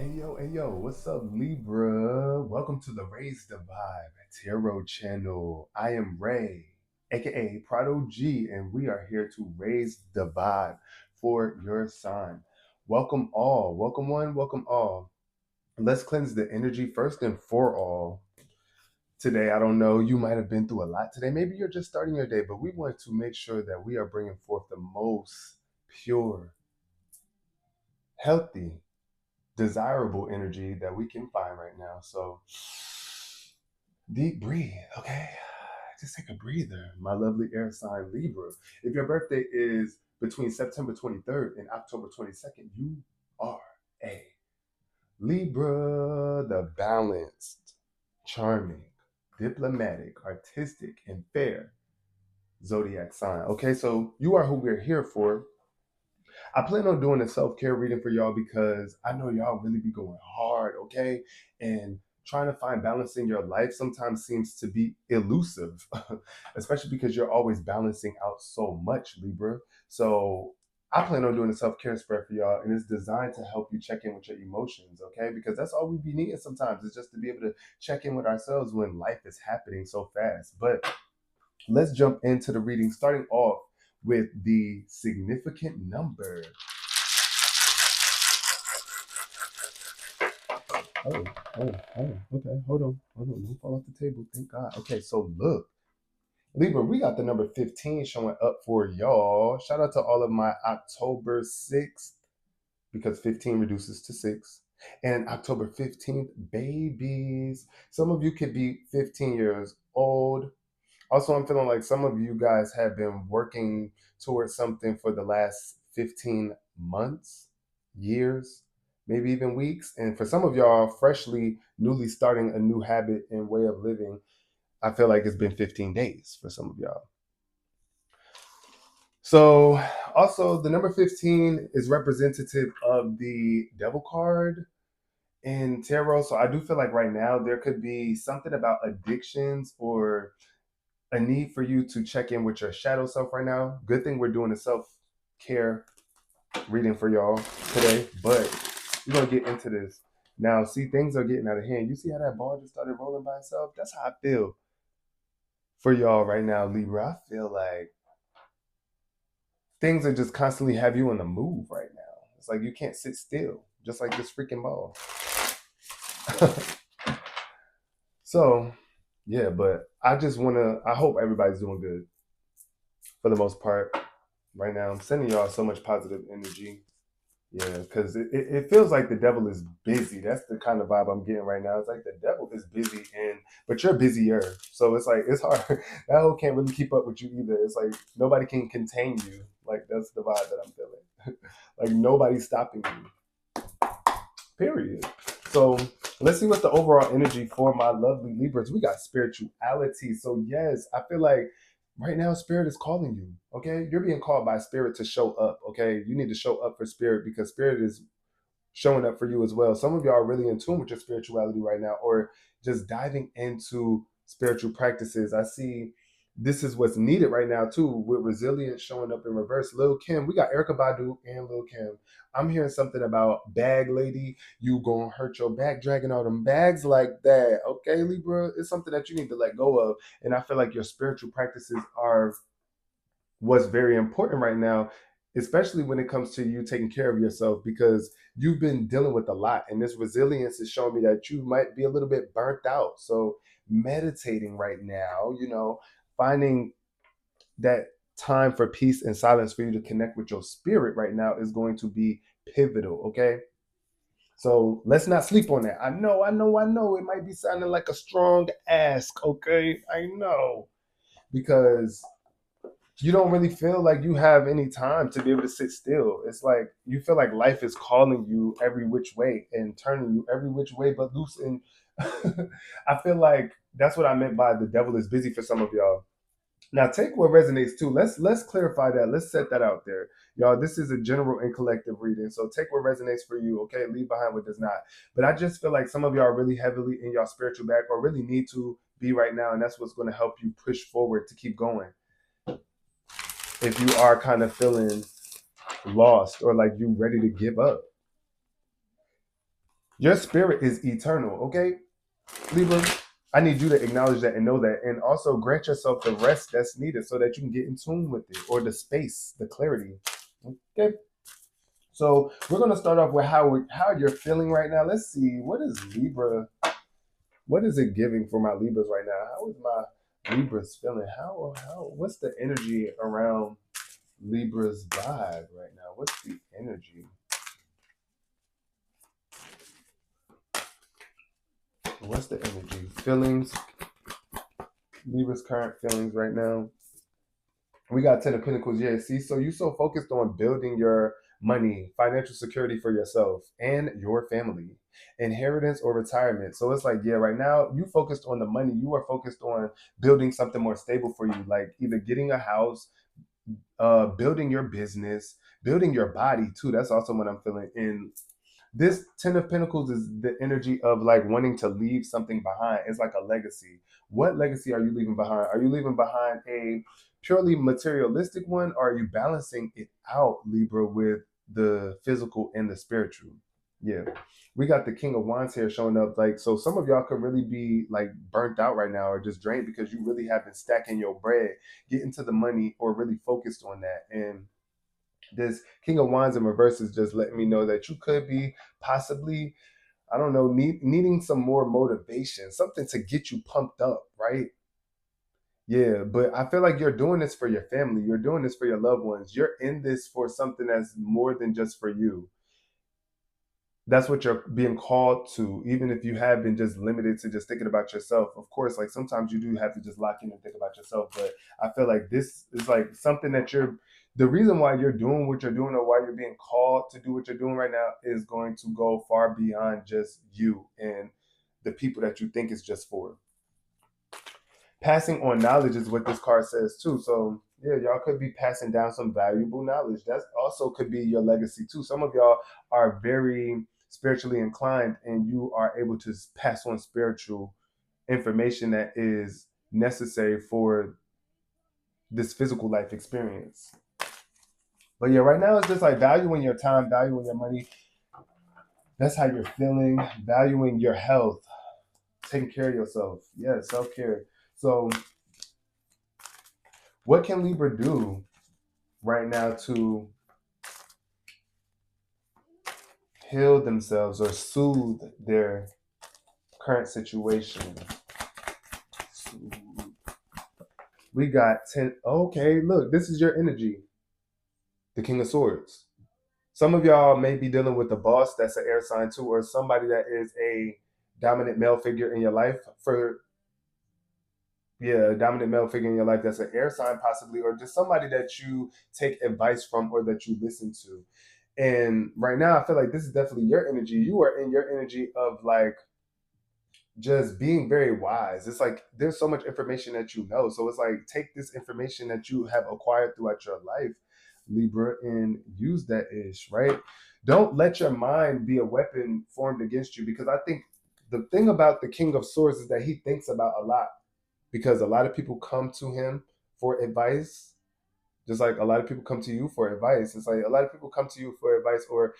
Hey yo, what's up, Libra? Welcome to the Raise the Vibe Tarot channel. I am Ray, aka Prado G, and we are here to raise the vibe for your sign. Welcome all, welcome one, welcome all. Let's cleanse the energy first and for all. Today, I don't know, you might have been through a lot today. Maybe you're just starting your day, but we want to make sure that we are bringing forth the most pure, healthy, desirable energy that we can find right now. So deep breathe, okay? Just take a breather, my lovely air sign Libra. If your birthday is between September 23rd and October 22nd, you are a Libra, the balanced, charming, diplomatic, artistic, and fair zodiac sign. Okay, so you are who we're here for. I plan on doing a self care reading for y'all because I know y'all really be going hard, okay? And trying to find balance in your life sometimes seems to be elusive, especially because you're always balancing out so much, Libra. So I plan on doing a self care spread for y'all, and it's designed to help you check in with your emotions, okay? Because that's all we be needing sometimes is just to be able to check in with ourselves when life is happening so fast. But let's jump into the reading, starting off with the significant number. Oh, okay. Hold on. Don't fall off the table. Thank God. Okay, so look, Libra, we got the number 15 showing up for y'all. Shout out to all of my October 6th, because 15 reduces to 6. And October 15th, babies. Some of you could be 15 years old. Also, I'm feeling like some of you guys have been working towards something for the last 15 months, years, maybe even weeks. And for some of y'all, freshly, newly starting a new habit and way of living, I feel like it's been 15 days for some of y'all. So, also, the number 15 is representative of the devil card in tarot. So, I do feel like right now there could be something about addictions or a need for you to check in with your shadow self right now. Good thing we're doing a self care reading for y'all today, but we're gonna get into this now. See, things are getting out of hand. You see how that ball just started rolling by itself? That's how I feel for y'all right now, Libra. I feel like things are just constantly have you on the move right now. It's like you can't sit still, just like this freaking ball. So, yeah, but I just wanna. I hope everybody's doing good for the most part right now. I'm sending y'all so much positive energy. Yeah, because it feels like the devil is busy. That's the kind of vibe I'm getting right now. It's like the devil is busy, and but you're busier. So it's like it's hard. That whole can't really keep up with you either. It's like nobody can contain you. Like that's the vibe that I'm feeling. Like nobody's stopping you. Period. So let's see what the overall energy for my lovely Libras. We got spirituality. So yes, I feel like right now spirit is calling you. Okay, you're being called by spirit to show up. Okay, you need to show up for spirit because spirit is showing up for you as well. Some of y'all are really in tune with your spirituality right now, or just diving into spiritual practices. I see this is what's needed right now too, with resilience showing up in reverse. Lil Kim, we got Erica Badu and Lil Kim. I'm hearing something about bag lady. You gonna hurt your back dragging all them bags like that. Okay, Libra, it's something that you need to let go of. And I feel like your spiritual practices are what's very important right now, especially when it comes to you taking care of yourself, because you've been dealing with a lot. And this resilience is showing me that you might be a little bit burnt out. So, meditating right now, finding that time for peace and silence for you to connect with your spirit right now is going to be pivotal. Okay. So let's not sleep on that. I know. It might be sounding like a strong ask. Okay. I know. Because you don't really feel like you have any time to be able to sit still. It's like you feel like life is calling you every which way and turning you every which way but loose. And I feel like that's what I meant by the devil is busy for some of y'all. Now take what resonates too. Let's clarify that. Let's set that out there. Y'all, this is a general and collective reading. So take what resonates for you, okay? Leave behind what does not. But I just feel like some of y'all are really heavily in y'all spiritual back or really need to be right now. And that's what's going to help you push forward to keep going if you are kind of feeling lost or like you ready to give up. Your spirit is eternal, okay? Libra, I need you to acknowledge that and know that, and also grant yourself the rest that's needed so that you can get in tune with it, or the space, the clarity. Okay. So we're gonna start off with how you're feeling right now. Let's see, what is Libra? What is it giving for my Libras right now? How is my Libras feeling? How what's the energy around Libra's vibe right now? What's the energy? What's the energy? Feelings, Libra's current feelings right now. We got Ten of Pentacles. Yeah, see, so you so focused on building your money, financial security for yourself and your family, inheritance or retirement. So it's like, yeah, right now you focused on the money. You are focused on building something more stable for you, like either getting a house, building your business, building your body too. That's also what I'm feeling. In this Ten of Pentacles is the energy of like wanting to leave something behind. It's like a legacy. What legacy are you leaving behind? Are you leaving behind a purely materialistic one, or are you balancing it out, Libra, with the physical and the spiritual? Yeah. We got the King of Wands here showing up. Like, so some of y'all could really be like burnt out right now or just drained because you really have been stacking your bread, getting to the money, or really focused on that. And this King of Wands in reverse is just letting me know that you could be possibly, I don't know, needing some more motivation, something to get you pumped up, right? Yeah, but I feel like you're doing this for your family. You're doing this for your loved ones. You're in this for something that's more than just for you. That's what you're being called to, even if you have been just limited to just thinking about yourself. Of course, like sometimes you do have to just lock in and think about yourself, but I feel like this is like something that you're, the reason why you're doing what you're doing or why you're being called to do what you're doing right now is going to go far beyond just you and the people that you think is just for. Passing on knowledge is what this card says too. So yeah, y'all could be passing down some valuable knowledge. That also could be your legacy too. Some of y'all are very spiritually inclined and you are able to pass on spiritual information that is necessary for this physical life experience. But yeah, right now it's just like valuing your time, valuing your money. That's how you're feeling, valuing your health, taking care of yourself. Yeah, self-care. So what can Libra do right now to heal themselves or soothe their current situation? We got 10. Okay, look, this is your energy, the King of Swords. Some of y'all may be dealing with the boss that's an air sign too, or somebody that is a dominant male figure in your life. For yeah, a dominant male figure in your life that's an air sign, possibly, or just somebody that you take advice from or that you listen to. And right now, I feel like this is definitely your energy. You are in your energy of like just being very wise. It's like there's so much information that you know. So it's like take this information that you have acquired throughout your life, Libra, and use that ish, right? Don't let your mind be a weapon formed against you because I think the thing about the King of Swords is that he thinks about a lot because a lot of people come to him for advice. Just like a lot of people come to you for advice. It's like a lot of people come to you for advice or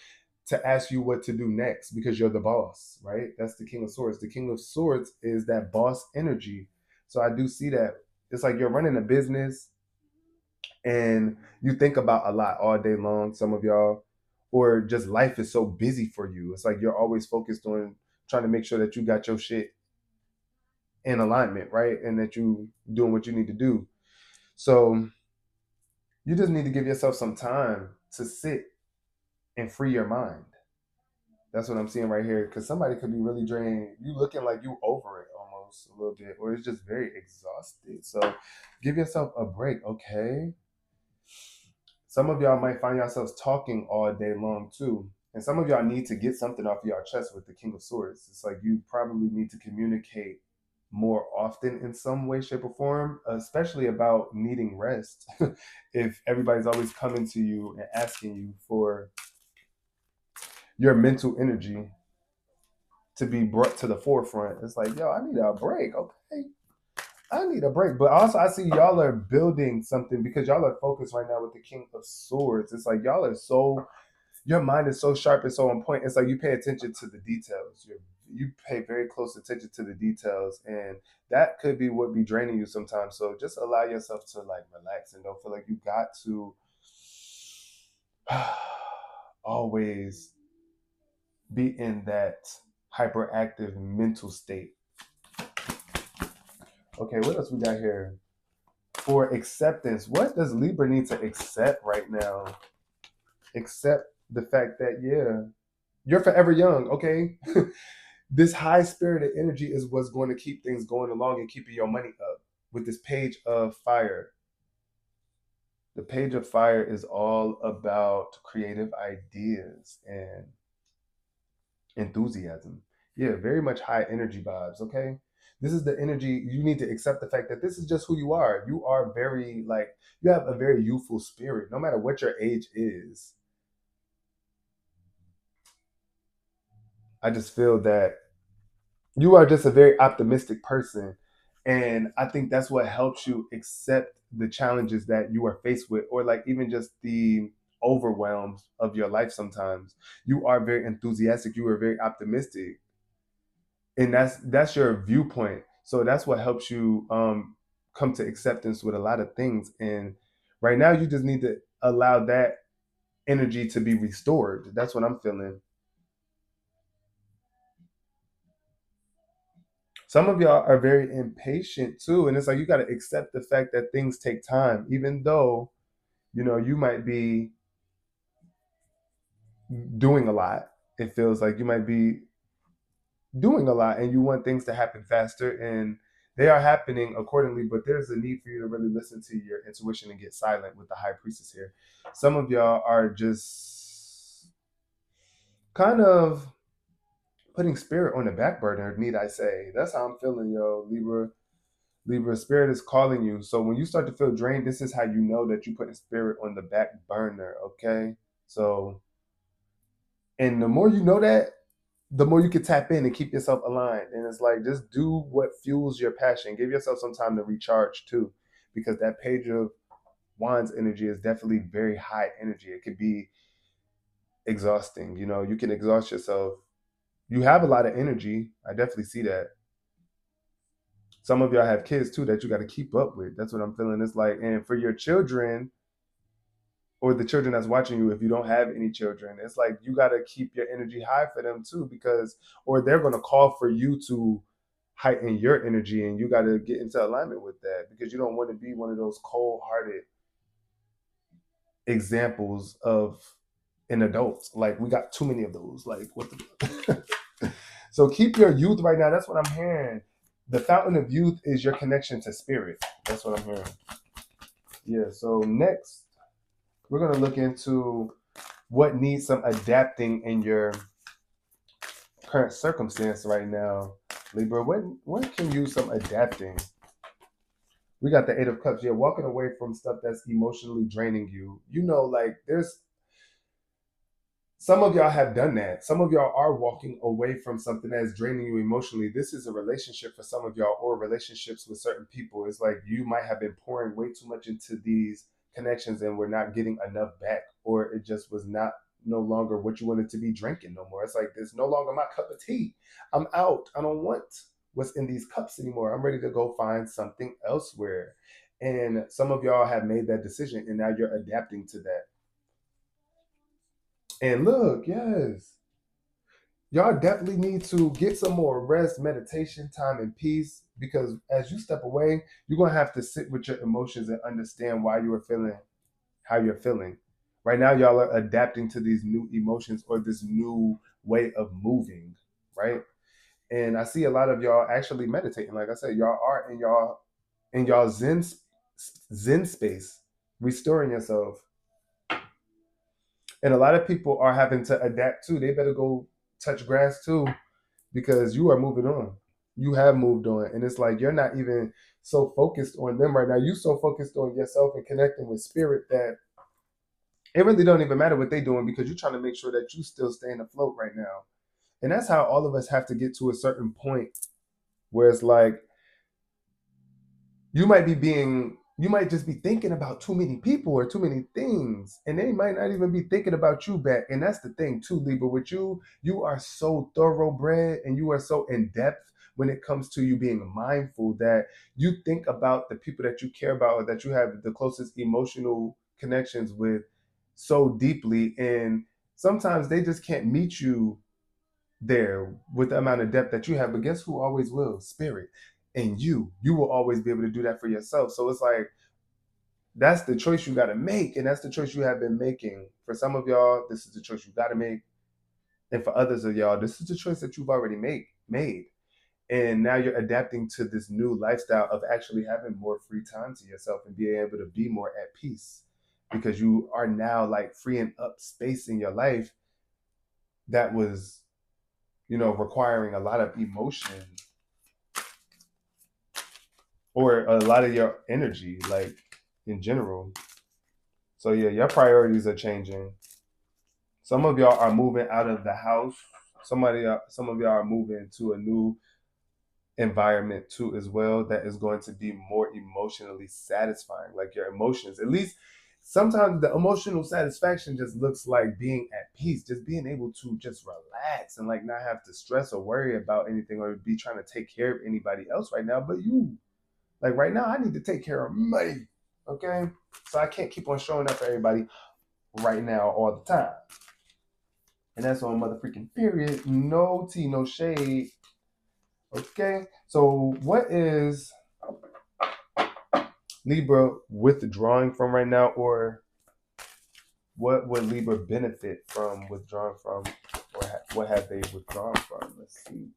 to ask you what to do next because you're the boss, right? That's the King of Swords. The King of Swords is that boss energy. So I do see that. It's like you're running a business and you think about a lot all day long, some of y'all, or just life is so busy for you. It's like you're always focused on trying to make sure that you got your shit in alignment, right? And that you doing what you need to do. So you just need to give yourself some time to sit and free your mind. That's what I'm seeing right here. Because somebody could be really drained. You looking like you over it almost a little bit, or it's just very exhausted. So give yourself a break, okay? Some of y'all might find yourselves talking all day long too. And some of y'all need to get something off your chest with the King of Swords. It's like you probably need to communicate more often in some way, shape, or form, especially about needing rest. If everybody's always coming to you and asking you for your mental energy to be brought to the forefront. It's like, yo, I need a break. Okay. I need a break. But also I see y'all are building something because y'all are focused right now with the King of Swords. It's like y'all are so your mind is so sharp and so on point. It's like you pay attention to the details. You pay very close attention to the details, and that could be what be draining you sometimes. So just allow yourself to like relax and don't feel like you got to always be in that hyperactive mental state. Okay, what else we got here? For acceptance, what does Libra need to accept right now? Accept the fact that, yeah, you're forever young, okay? This high spirited energy is what's going to keep things going along and keeping your money up with this page of fire. The page of fire is all about creative ideas and enthusiasm. Yeah, very much high energy vibes, okay? This is the energy you need to accept the fact that this is just who you are. You are very, like, you have a very youthful spirit, no matter what your age is. I just feel that you are just a very optimistic person. And I think that's what helps you accept the challenges that you are faced with, or like even just the overwhelms of your life sometimes. You are very enthusiastic, you are very optimistic. And that's your viewpoint. So that's what helps you come to acceptance with a lot of things. And right now you just need to allow that energy to be restored. That's what I'm feeling. Some of y'all are very impatient too, and it's like you got to accept the fact that things take time, even though you might be doing a lot. It feels like you might be doing a lot and you want things to happen faster, and they are happening accordingly, but there's a need for you to really listen to your intuition and get silent with the high priestess here. Some of y'all are just kind of putting spirit on the back burner, need I say. That's how I'm feeling, yo. Libra, spirit is calling you. So when you start to feel drained, this is how you know that you're putting spirit on the back burner, okay? So, and the more you know that, the more you can tap in and keep yourself aligned. And it's like, just do what fuels your passion. Give yourself some time to recharge too, because that page of wands energy is definitely very high energy. It could be exhausting. You can exhaust yourself. You have a lot of energy. I definitely see that. Some of y'all have kids too that you got to keep up with. That's what I'm feeling. It's like, and for your children, or the children that's watching you, if you don't have any children, it's like you got to keep your energy high for them too, because or they're going to call for you to heighten your energy, and you got to get into alignment with that, because you don't want to be one of those cold-hearted examples of an adult. Like, we got too many of those. Like, what the so keep your youth right now. That's what I'm hearing. The fountain of youth is your connection to spirit. That's what I'm hearing. Yeah, so next we're going to look into what needs some adapting in your current circumstance right now. Libra, what can use some adapting? We got the Eight of Cups. You're walking away from stuff that's emotionally draining you. Like, there's some of y'all have done that. Some of y'all are walking away from something that's draining you emotionally. This is a relationship for some of y'all, or relationships with certain people. It's like you might have been pouring way too much into these connections and we're not getting enough back, or it just was not no longer what you wanted to be drinking no more. It's like, it's no longer my cup of tea. I'm out. I don't want what's in these cups anymore. I'm ready to go find something elsewhere. And some of y'all have made that decision and now you're adapting to that. And look, yes, y'all definitely need to get some more rest, meditation, time, and peace, because as you step away, you're going to have to sit with your emotions and understand why you are feeling how you're feeling. Right now, y'all are adapting to these new emotions or this new way of moving, right? And I see a lot of y'all actually meditating. Like I said, y'all are in y'all zen space, restoring yourself. And a lot of people are having to adapt too. They better go touch grass too, because you are moving on. You have moved on. And it's like, you're not even so focused on them right now. You so focused on yourself and connecting with spirit that it really don't even matter what they're doing, because you're trying to make sure that you still staying afloat right now. And that's how all of us have to get to a certain point where it's like, you might be being, you might just be thinking about too many people or too many things, and they might not even be thinking about you back. And that's the thing too, Libra. With you, you are so thoroughbred and you are so in depth when it comes to you being mindful that you think about the people that you care about or that you have the closest emotional connections with so deeply, and sometimes they just can't meet you there with the amount of depth that you have. But guess who always will? Spirit. And you will always be able to do that for yourself. So it's like that's the choice you got to make, and that's the choice you have been making. For some of y'all, this is the choice you got to make, and for others of y'all, this is the choice that you've already made. And now you're adapting to this new lifestyle of actually having more free time to yourself and being able to be more at peace because you are now like freeing up space in your life that was, requiring a lot of emotion or a lot of your energy, like in general. So yeah, your priorities are changing. Some of y'all are moving out of the house. Some of y'all are moving to a new environment too as well that is going to be more emotionally satisfying. Like your emotions, at least sometimes the emotional satisfaction just looks like being at peace, just being able to just relax and like not have to stress or worry about anything or be trying to take care of anybody else right now but you. Like right now, I need to take care of me. Okay? So I can't keep on showing up for everybody right now all the time. And that's on motherfucking period. No tea, no shade. Okay? So what is Libra withdrawing from right now? Or what would Libra benefit from withdrawing from? Or what have they withdrawn from? Let's see.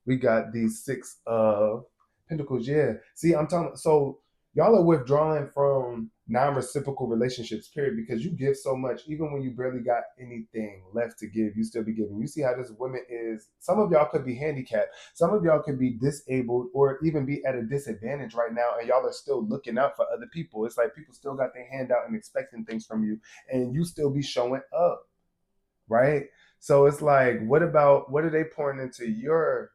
We got these 6 of Pentacles. Yeah. See, I'm talking. So y'all are withdrawing from non-reciprocal relationships, period, because you give so much. Even when you barely got anything left to give, you still be giving. You see how this woman is. Some of y'all could be handicapped. Some of y'all could be disabled or even be at a disadvantage right now, and y'all are still looking out for other people. It's like people still got their hand out and expecting things from you, and you still be showing up, right? So it's like, what are they pouring into your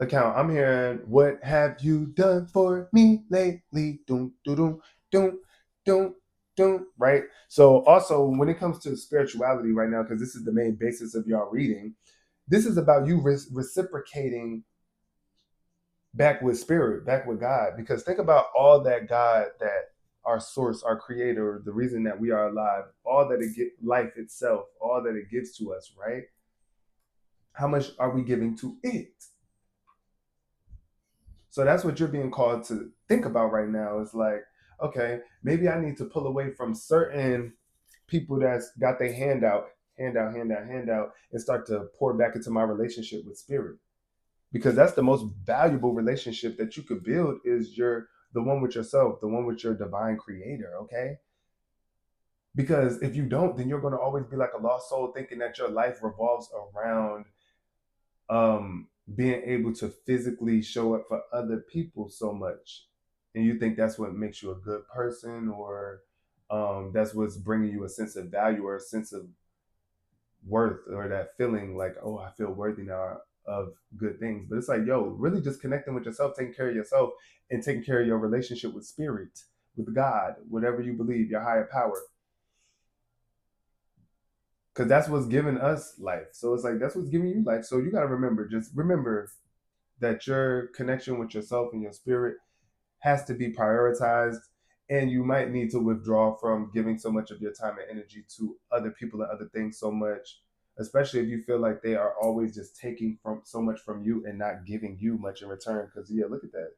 account? I'm hearing, "What have you done for me lately?" Doom, doom, doom, doom, doom, doom. Right. So also, when it comes to spirituality right now, because this is the main basis of y'all reading, this is about you reciprocating back with spirit, back with God. Because think about all that God, that our source, our creator, the reason that we are alive, all that it get, life itself, all that it gives to us. Right. How much are we giving to it? So that's what you're being called to think about right now. It's like, okay, maybe I need to pull away from certain people that's got their hand out, and start to pour back into my relationship with spirit. Because that's the most valuable relationship that you could build is the one with yourself, the one with your divine creator, okay? Because if you don't, then you're gonna always be like a lost soul thinking that your life revolves around being able to physically show up for other people so much, and you think that's what makes you a good person, or that's what's bringing you a sense of value or a sense of worth, or that feeling like, oh, I feel worthy now of good things. But it's like, yo, really just connecting with yourself, taking care of yourself, and taking care of your relationship with spirit, with God, whatever you believe, your higher power, because that's what's giving us life. So it's like that's what's giving you life. So you got to remember, just remember that your connection with yourself and your spirit has to be prioritized, and you might need to withdraw from giving so much of your time and energy to other people and other things so much, especially if you feel like they are always just taking from so much from you and not giving you much in return. Because yeah, look at that,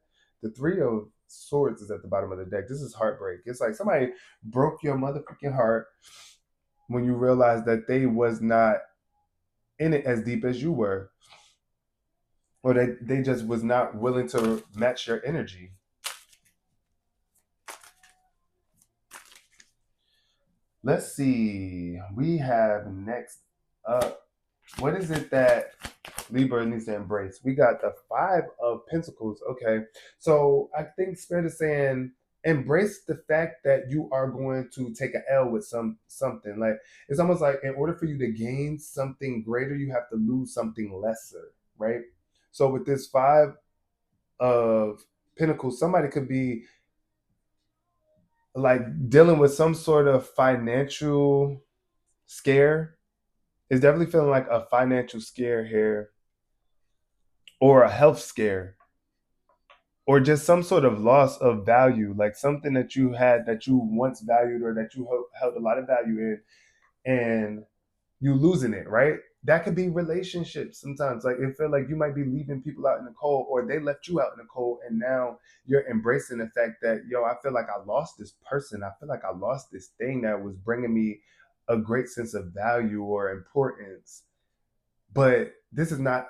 the 3 of Swords is at the bottom of the deck. This is heartbreak. It's like somebody broke your motherfucking heart when you realize that they was not in it as deep as you were, or they just was not willing to match your energy. Let's see. We have next up. What is it that Libra needs to embrace? We got the 5 of Pentacles. Okay. So I think Spirit is saying embrace the fact that you are going to take an L with something. Like it's almost like in order for you to gain something greater, you have to lose something lesser, right? So with this 5 of Pentacles, somebody could be like dealing with some sort of financial scare. It's definitely feeling like a financial scare here, or a health scare, or just some sort of loss of value, like something that you had that you once valued or that you held a lot of value in, and you losing it, right? That could be relationships sometimes. Like it feel like you might be leaving people out in the cold, or they left you out in the cold, and now you're embracing the fact that, yo, I feel like I lost this person. I feel like I lost this thing that was bringing me a great sense of value or importance. But this is not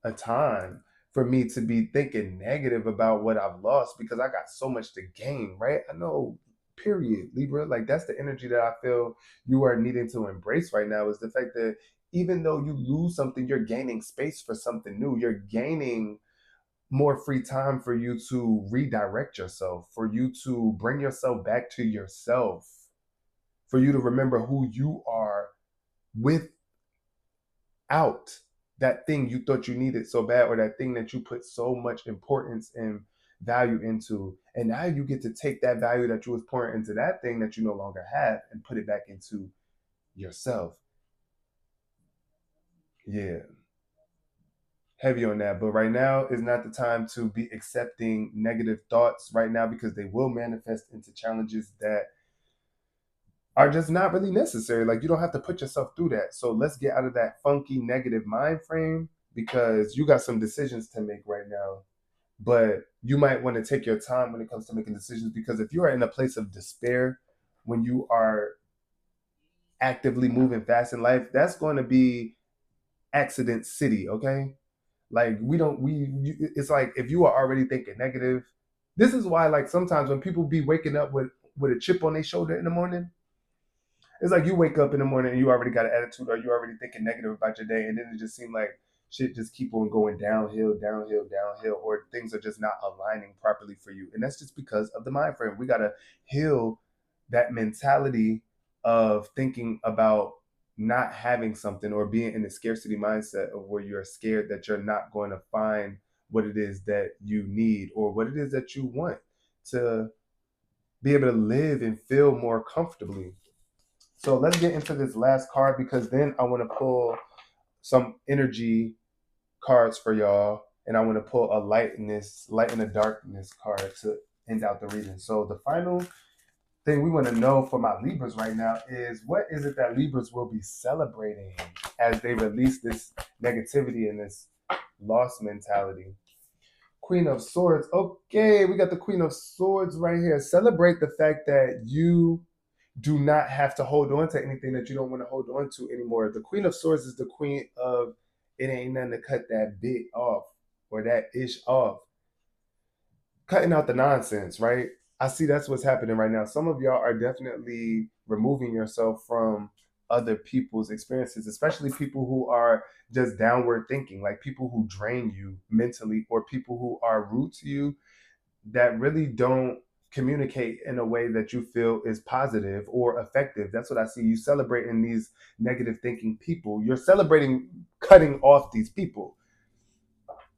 a time for me to be thinking negative about what I've lost, because I got so much to gain, right? I know, period, Libra. Like that's the energy that I feel you are needing to embrace right now, is the fact that even though you lose something, you're gaining space for something new. You're gaining more free time for you to redirect yourself, for you to bring yourself back to yourself, for you to remember who you are without that thing you thought you needed so bad, or that thing that you put so much importance and value into. And now you get to take that value that you was pouring into that thing that you no longer have and put it back into yourself. Yeah, heavy on that. But right now is not the time to be accepting negative thoughts right now, because they will manifest into challenges that are just not really necessary. Like you don't have to put yourself through that. So let's get out of that funky negative mind frame, because you got some decisions to make right now. But you might want to take your time when it comes to making decisions, because if you are in a place of despair when you are actively moving fast in life, that's going to be accident city, okay? Like we don't we it's like if you are already thinking negative, this is why like sometimes when people be waking up with a chip on their shoulder in the morning, it's like you wake up in the morning and you already got an attitude, or you already thinking negative about your day, and then it just seemed like shit just keep on going downhill, downhill, downhill, or things are just not aligning properly for you. And that's just because of the mind frame. We gotta heal that mentality of thinking about not having something, or being in the scarcity mindset of where you're scared that you're not going to find what it is that you need, or what it is that you want to be able to live and feel more comfortably. So let's get into this last card, because then I want to pull some energy cards for y'all, and I want to pull a light in the darkness card to end out the reading. So the final thing we want to know for my Libras right now is, what is it that Libras will be celebrating as they release this negativity and this lost mentality? Queen of Swords. Okay, we got the Queen of Swords right here. Celebrate the fact that you do not have to hold on to anything that you don't want to hold on to anymore. The Queen of Swords is the queen of, it ain't nothing to cut that bit off, or that ish off. Cutting out the nonsense, right? I see that's what's happening right now. Some of y'all are definitely removing yourself from other people's experiences, especially people who are just downward thinking, like people who drain you mentally, or people who are rude to you, that really don't communicate in a way that you feel is positive or effective. That's what I see you celebrating, these negative thinking people. You're celebrating cutting off these people,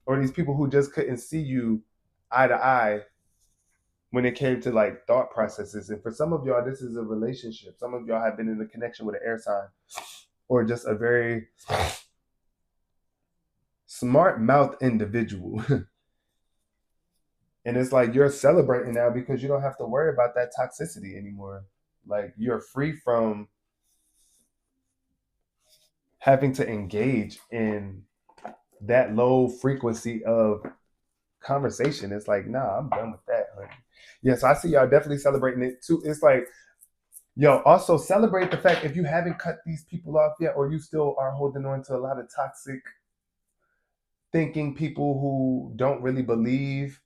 or these people who just couldn't see you eye to eye when it came to like thought processes. And for some of y'all, this is a relationship. Some of y'all have been in a connection with an air sign, or just a very smart mouth individual. And it's like you're celebrating now because you don't have to worry about that toxicity anymore. Like you're free from having to engage in that low frequency of conversation. It's like, nah, I'm done with that, honey. Yeah, so I see y'all definitely celebrating it too. It's like, yo, also celebrate the fact, if you haven't cut these people off yet, or you still are holding on to a lot of toxic thinking people who don't really believe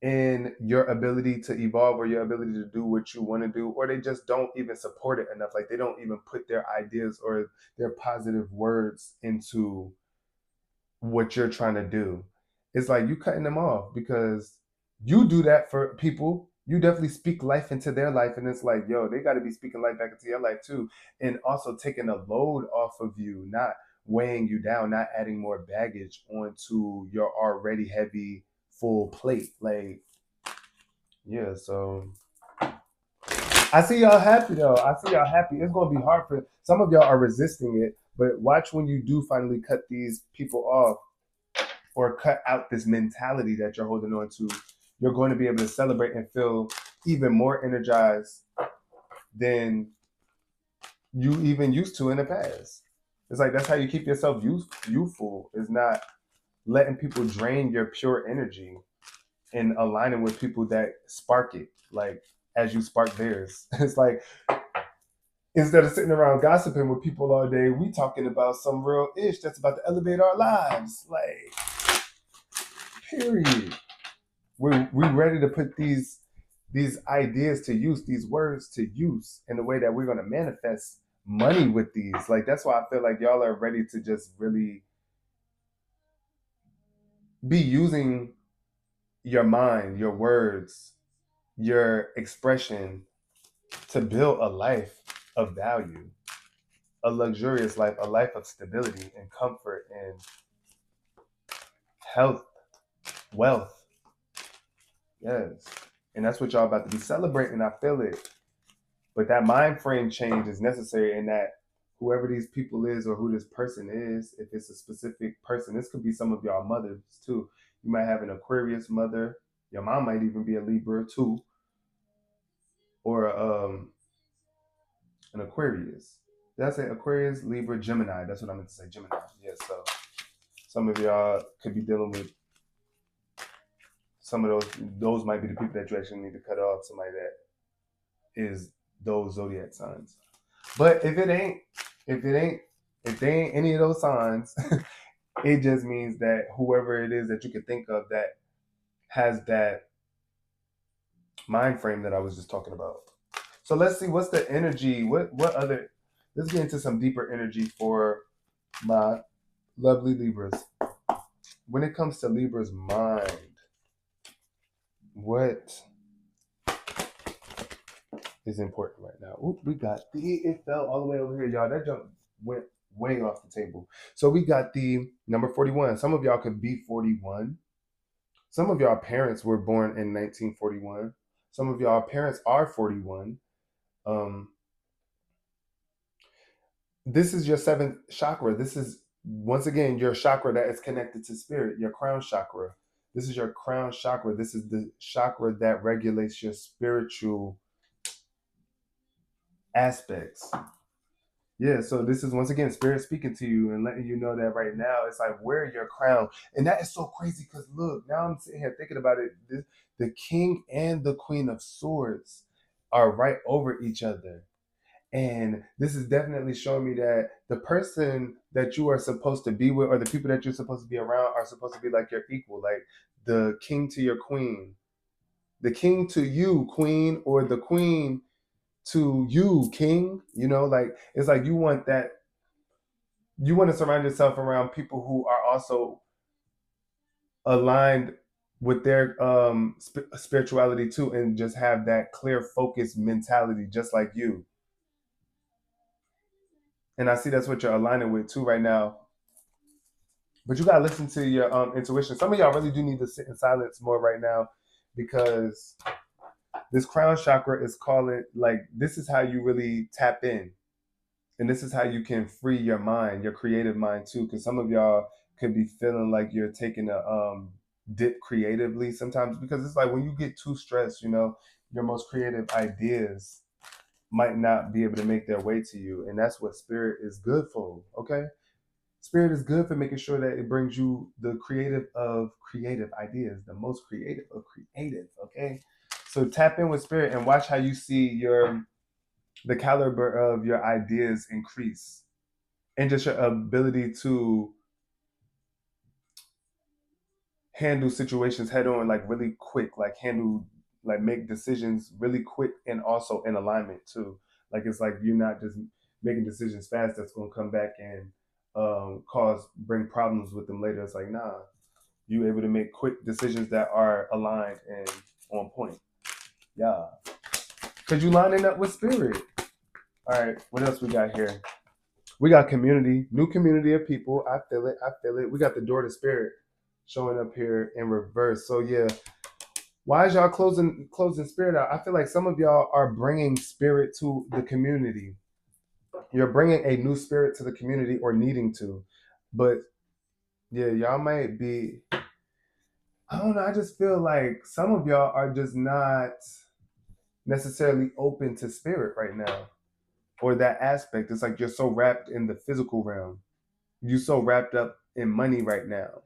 in your ability to evolve, or your ability to do what you want to do, or they just don't even support it enough. Like they don't even put their ideas or their positive words into what you're trying to do. It's like you cutting them off, because you do that for people. You definitely speak life into their life, and it's like, yo, they got to be speaking life back into your life too, and also taking a load off of you, not weighing you down, not adding more baggage onto your already heavy full plate. Like, yeah, so I see y'all happy though. I see y'all happy. It's gonna be hard for some of y'all are resisting it, but watch when you do finally cut these people off or cut out this mentality that you're holding on to. You're going to be able to celebrate and feel even more energized than you even used to in the past. It's like that's how you keep yourself youthful. Is not letting people drain your pure energy and aligning with people that spark it, like as you spark theirs. It's like instead of sitting around gossiping with people all day, we talking about some real ish that's about to elevate our lives. Like, period. We ready to put these ideas to use, these words to use in the way that we're gonna manifest money with these. Like that's why I feel like y'all are ready to just really be using your mind, your words, your expression to build a life of value, a luxurious life, a life of stability and comfort and health, wealth. Yes. And that's what y'all about to be celebrating. I feel it. But that mind frame change is necessary in that whoever these people is or who this person is, if it's a specific person, this could be some of y'all mothers too. You might have an Aquarius mother. Your mom might even be a Libra too, or an Aquarius. Did I say Aquarius, Libra, Gemini? That's what I meant to say, Gemini. Yeah, so some of y'all could be dealing with some of those might be the people that you actually need to cut off, somebody that is those zodiac signs. But if it ain't, if they ain't any of those signs, it just means that whoever it is that you could think of that has that mind frame that I was just talking about. So let's see what's the energy. What other? Let's get into some deeper energy for my lovely Libras. When it comes to Libra's mind, what is important right now? Oop, we got it fell all the way over here, y'all. That jump went way off the table. So we got the number 41. Some of y'all could be 41. Some of y'all parents were born in 1941. Some of y'all parents are 41. Um, this is your seventh chakra. This is once again your chakra that is connected to spirit, your crown chakra. This is your crown chakra. This is the chakra that regulates your spiritual aspects. Yeah, so this is once again spirit speaking to you and letting you know that right now it's like wear your crown, and that is so crazy because look, now I'm sitting here thinking about it. The king and the queen of swords are right over each other, and this is definitely showing me that the person that you are supposed to be with, or the people that you're supposed to be around, are supposed to be like your equal, like the king to your queen, the king to you, queen, or the queen to you, king. You know, like it's like you want that, you want to surround yourself around people who are also aligned with their spirituality too, and just have that clear focused mentality just like you. And I see that's what you're aligning with too right now. But you gotta listen to your intuition. Some of y'all really do need to sit in silence more right now, because this crown chakra is calling, like this is how you really tap in, and this is how you can free your mind, your creative mind too, because some of y'all could be feeling like you're taking a dip creatively sometimes, because it's like when you get too stressed, you know, your most creative ideas might not be able to make their way to you, and that's what spirit is good for. Okay, spirit is good for making sure that it brings you the creative of creative ideas, the most creative of creative. Okay, so tap in with spirit and watch how you see your the caliber of your ideas increase, and just your ability to handle situations head on, like really quick, like handle, like make decisions really quick, and also in alignment too. Like it's like you're not just making decisions fast that's going to come back and cause bring problems with them later. It's like nah, you able to make quick decisions that are aligned and on point. Yeah, because you lining up with spirit. All right, what else we got here? We got community, new community of people. I feel it. I feel it. We got the door to spirit showing up here in reverse. So yeah, Why is y'all closing spirit out? I feel like some of y'all are bringing spirit to the community. You're bringing a new spirit to the community or needing to, but yeah, y'all might be. I don't know. I just feel like some of y'all are just not necessarily open to spirit right now or that aspect. It's like you're so wrapped in the physical realm. You're so wrapped up in money right now,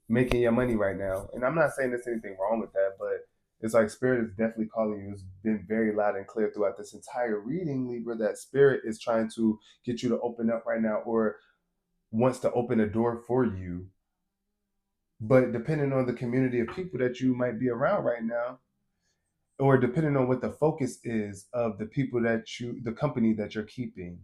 making your money right now. And I'm not saying there's anything wrong with that, but it's like spirit is definitely calling you. It's been very loud and clear throughout this entire reading, Libra, that spirit is trying to get you to open up right now or wants to open a door for you. But depending on the community of people that you might be around right now, or depending on what the focus is of the people that the company that you're keeping.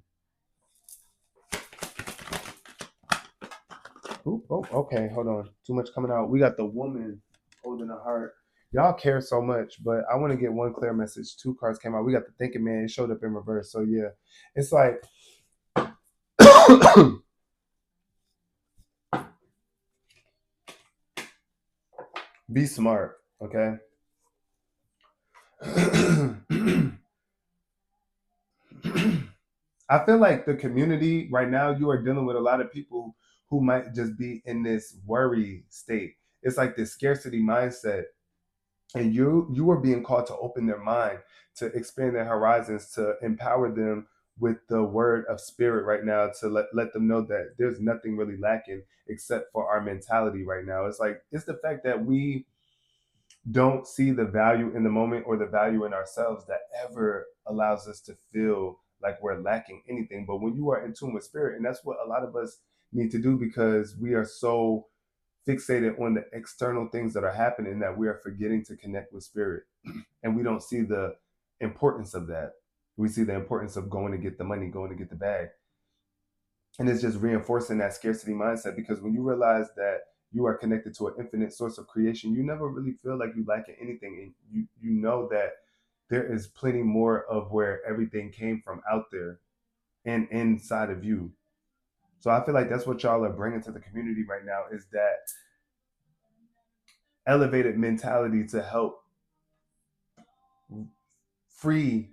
Ooh, oh, okay, hold on. Too much coming out. We got the woman holding a heart. Y'all care so much, but I want to get one clear message. Two cards came out. We got the thinking man. It showed up in reverse. So yeah, it's like be smart, okay? I feel like the community right now, you are dealing with a lot of people who might just be in this worry state. It's like this scarcity mindset, and you are being called to open their mind, to expand their horizons, to empower them with the word of spirit right now, to let them know that there's nothing really lacking except for our mentality right now. It's like it's the fact that we don't see the value in the moment or the value in ourselves that ever allows us to feel like we're lacking anything. But when you are in tune with spirit, and that's what a lot of us need to do, because we are so fixated on the external things that are happening that we are forgetting to connect with spirit. And we don't see the importance of that. We see the importance of going to get the money, going to get the bag. And it's just reinforcing that scarcity mindset, because when you realize that you are connected to an infinite source of creation, you never really feel like you lack in anything. And you know that there is plenty more of where everything came from out there and inside of you. So I feel like that's what y'all are bringing to the community right now, is that elevated mentality to help free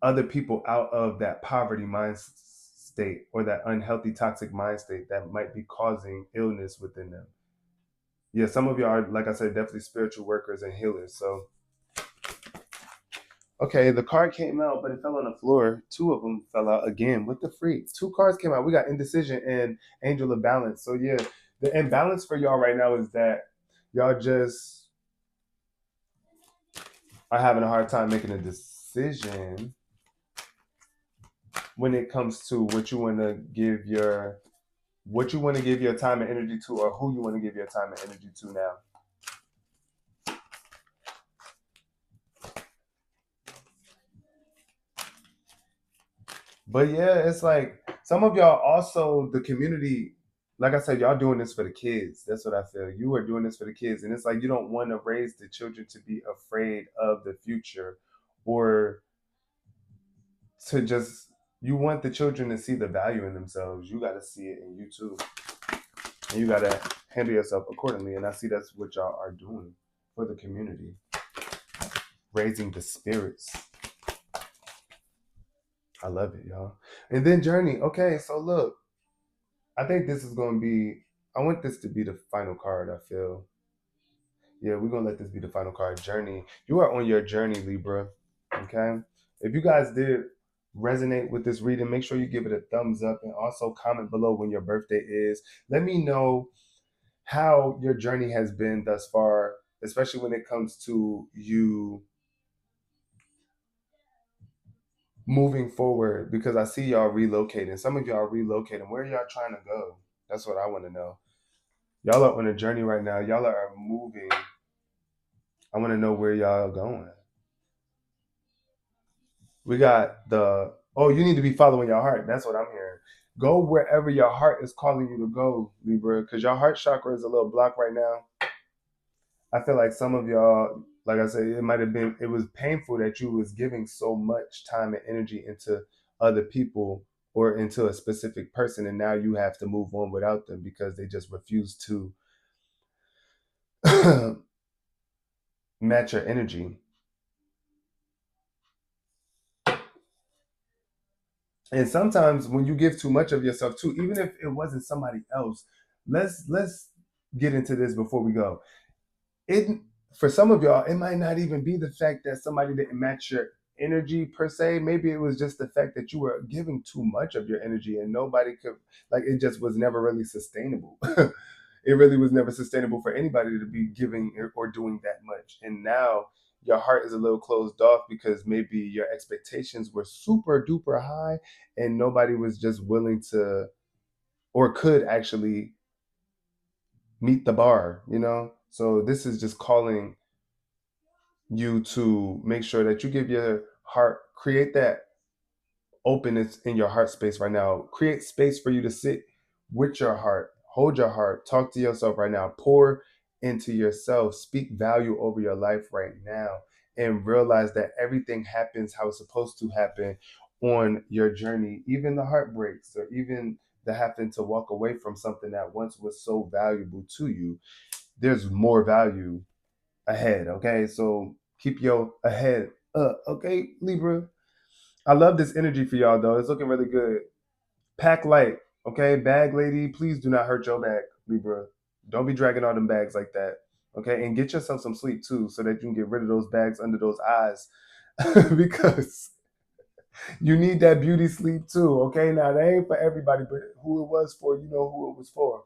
other people out of that poverty mind state or that unhealthy toxic mind state that might be causing illness within them. Yeah, some of y'all are, like I said, definitely spiritual workers and healers. So okay, the card came out, but it fell on the floor. Two of them fell out again. What the freak? Two cards came out. We got indecision and angel of balance. So yeah, the imbalance for y'all right now is that y'all just are having a hard time making a decision when it comes to what you want to give your time and energy to, or who you want to give your time and energy to now. But yeah, it's like some of y'all also, the community, like I said, y'all doing this for the kids. That's what I feel. You are doing this for the kids. And it's like you don't want to raise the children to be afraid of the future, or to just, you want the children to see the value in themselves. You got to see it in you too. And you got to handle yourself accordingly. And I see that's what y'all are doing for the community, raising the spirits. I love it, y'all. And then Journey. Okay, so look, I think this is going to be, I want this to be the final card, I feel. Yeah, we're going to let this be the final card. Journey. You are on your journey, Libra. Okay? If you guys did resonate with this reading, make sure you give it a thumbs up and also comment below when your birthday is. Let me know how your journey has been thus far, especially when it comes to you moving forward, because I see y'all relocating. Some of y'all are relocating. Where are y'all trying to go? That's what I want to know. Y'all are on a journey right now. Y'all are moving. I want to know where y'all going. We got the, oh, you need to be following your heart. That's what I'm hearing. Go wherever your heart is calling you to go, Libra, because your heart chakra is a little blocked right now. I feel like some of y'all, like I said, it might have been, it was painful that you was giving so much time and energy into other people or into a specific person, and now you have to move on without them because they just refuse to match your energy. And sometimes when you give too much of yourself too, even if it wasn't somebody else, let's get into this before we go. It For some of y'all, it might not even be the fact that somebody didn't match your energy per se. Maybe it was just the fact that you were giving too much of your energy and nobody could, like, it just was never really sustainable. It really was never sustainable for anybody to be giving or doing that much. And now your heart is a little closed off because maybe your expectations were super duper high and nobody was just willing to or could actually meet the bar, you know? So this is just calling you to make sure that you give your heart, create that openness in your heart space right now. Create space for you to sit with your heart, hold your heart, talk to yourself right now, pour into yourself, speak value over your life right now, and realize that everything happens how it's supposed to happen on your journey, even the heartbreaks or even the having to walk away from something that once was so valuable to you. There's more value ahead. Okay, so keep your ahead up. Okay, Libra. I love this energy for y'all though. It's looking really good. Pack light. Okay, bag lady, please do not hurt your bag, Libra. Don't be dragging all them bags like that. Okay, and get yourself some sleep too, so that you can get rid of those bags under those eyes, because you need that beauty sleep too. Okay, now that ain't for everybody, but who it was for, you know who it was for.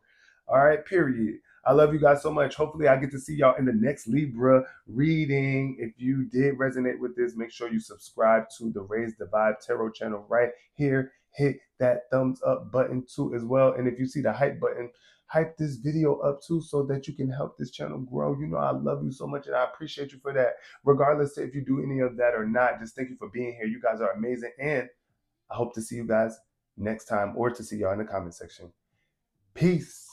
All right, period. I love you guys so much. Hopefully, I get to see y'all in the next Libra reading. If you did resonate with this, make sure you subscribe to the Raise the Vibe Tarot channel right here. Hit that thumbs up button too as well. And if you see the hype button, hype this video up too so that you can help this channel grow. You know, I love you so much and I appreciate you for that. Regardless if you do any of that or not, just thank you for being here. You guys are amazing. And I hope to see you guys next time or to see y'all in the comment section. Peace.